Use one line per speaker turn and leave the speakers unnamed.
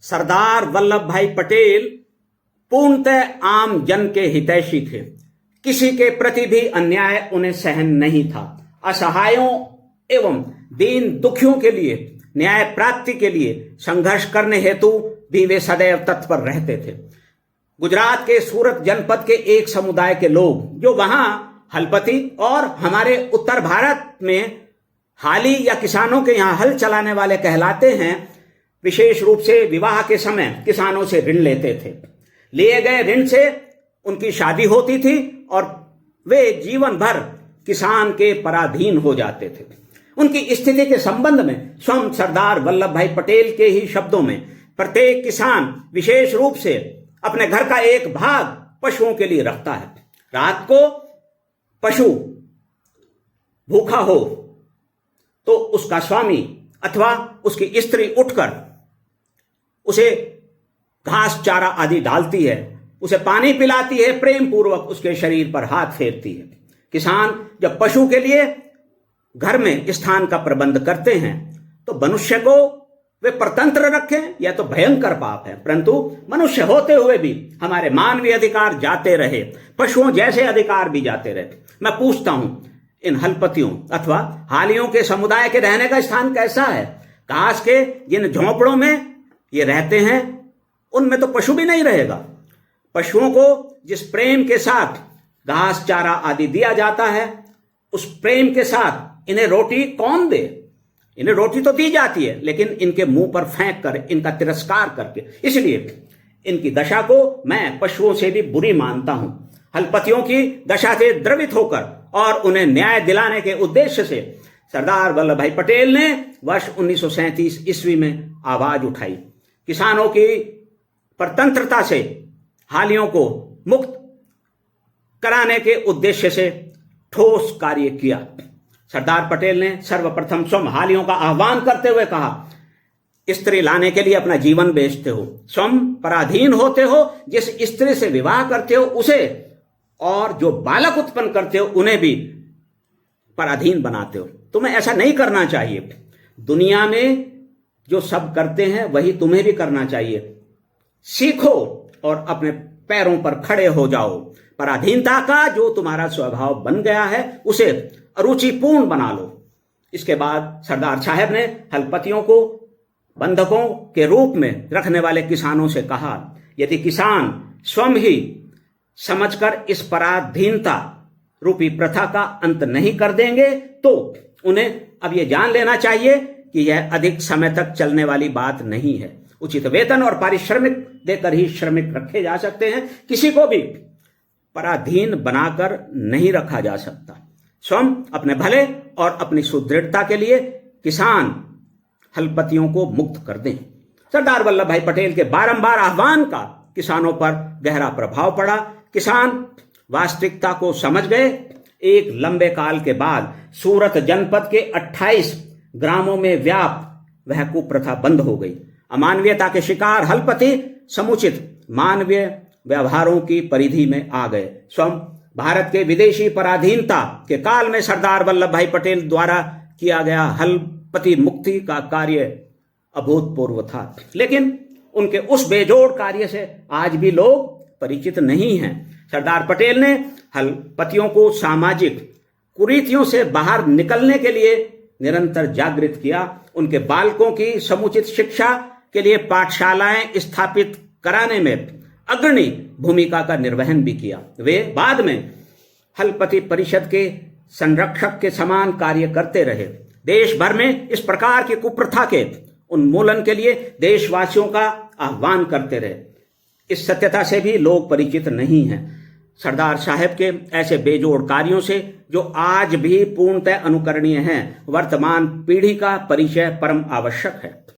सरदार वल्लभ भाई पटेल पूर्णतः आम जन के हितैषी थे। किसी के प्रति भी अन्याय उन्हें सहन नहीं था। असहायों एवं दीन दुखियों के लिए न्याय प्राप्ति के लिए संघर्ष करने हेतु भी वे सदैव तत्पर रहते थे। गुजरात के सूरत जनपद के एक समुदाय के लोग जो वहां हलपति और हमारे उत्तर भारत में हाली या किसानों के यहां हल चलाने वाले कहलाते हैं, विशेष रूप से विवाह के समय किसानों से ऋण लेते थे। लिए गए ऋण से उनकी शादी होती थी और वे जीवन भर किसान के पराधीन हो जाते थे। उनकी स्थिति के संबंध में स्वयं सरदार वल्लभ भाई पटेल के ही शब्दों में, प्रत्येक किसान विशेष रूप से अपने घर का एक भाग पशुओं के लिए रखता है। रात को पशु भूखा हो तो उसका स्वामी अथवा उसकी स्त्री उठकर उसे घास चारा आदि डालती है, उसे पानी पिलाती है, प्रेम पूर्वक उसके शरीर पर हाथ फेरती है। किसान जब पशु के लिए घर में स्थान का प्रबंध करते हैं तो मनुष्य को वे परतंत्र रखें यह तो भयंकर पाप है, परंतु मनुष्य होते हुए भी हमारे मानवीय अधिकार जाते रहे, पशुओं जैसे अधिकार भी जाते रहे। मैं पूछता हूं, इन हलपतियों अथवा हालियों के समुदाय के रहने का स्थान कैसा है? काश के जिन झोंपड़ों में ये रहते हैं उनमें तो पशु भी नहीं रहेगा। पशुओं को जिस प्रेम के साथ घास चारा आदि दिया जाता है, उस प्रेम के साथ इन्हें रोटी कौन दे? इन्हें रोटी तो दी जाती है, लेकिन इनके मुंह पर फेंक कर, इनका तिरस्कार करके। इसलिए इनकी दशा को मैं पशुओं से भी बुरी मानता हूं। हलपतियों की दशा से द्रवित होकर और उन्हें न्याय दिलाने के उद्देश्य से सरदार वल्लभ भाई पटेल ने वर्ष 1937 ईस्वी में आवाज उठाई। किसानों की परतंत्रता से हालियों को मुक्त कराने के उद्देश्य से ठोस कार्य किया। सरदार पटेल ने सर्वप्रथम स्वयं हालियों का आह्वान करते हुए कहा, स्त्री लाने के लिए अपना जीवन बेचते हो, स्वयं पराधीन होते हो, जिस स्त्री से विवाह करते हो उसे, और जो बालक उत्पन्न करते हो उन्हें भी पराधीन बनाते हो। तुम्हें ऐसा नहीं करना चाहिए। दुनिया में जो सब करते हैं वही तुम्हें भी करना चाहिए। सीखो और अपने पैरों पर खड़े हो जाओ। पराधीनता का जो तुम्हारा स्वभाव बन गया है उसे अरुचिपूर्ण बना लो। इसके बाद सरदार साहब ने हलपतियों को बंधकों के रूप में रखने वाले किसानों से कहा, यदि किसान स्वयं ही समझकर इस पराधीनता रूपी प्रथा का अंत नहीं कर देंगे तो उन्हें अब यह जान लेना चाहिए कि यह अधिक समय तक चलने वाली बात नहीं है। उचित वेतन और पारिश्रमिक देकर ही श्रमिक रखे जा सकते हैं। किसी को भी पराधीन बनाकर नहीं रखा जा सकता। स्वयं अपने भले और अपनी सुदृढ़ता के लिए किसान हलपतियों को मुक्त कर दें। सरदार वल्लभ भाई पटेल के बारंबार आह्वान का किसानों पर गहरा प्रभाव पड़ा। किसान वास्तविकता को समझ गए। एक लंबे काल के बाद सूरत जनपद के 28 ग्रामों में व्याप्त वह कुप्रथा बंद हो गई। अमानवीयता के शिकार हलपति समुचित मानवीय व्यवहारों की परिधि में आ गए। स्वयं भारत के विदेशी पराधीनता के काल में सरदार वल्लभ भाई पटेल द्वारा किया गया हलपति मुक्ति का कार्य अभूतपूर्व था, लेकिन उनके उस बेजोड़ कार्य से आज भी लोग परिचित नहीं हैं। सरदार पटेल ने हलपतियों को सामाजिक कुरीतियों से बाहर निकलने के लिए निरंतर जागृत किया। उनके बालकों की समुचित शिक्षा के लिए पाठशालाएं स्थापित कराने में अग्रणी भूमिका का निर्वहन भी किया। वे बाद में हलपति परिषद के संरक्षक के समान कार्य करते रहे। देश भर में इस प्रकार की कुप्रथा के उन्मूलन के लिए देशवासियों का आह्वान करते रहे। इस सत्यता से भी लोग परिचित नहीं हैं। सरदार साहब के ऐसे बेजोड़ कार्यों से जो आज भी पूर्णतः अनुकरणीय हैं, वर्तमान पीढ़ी का परिचय परम आवश्यक है।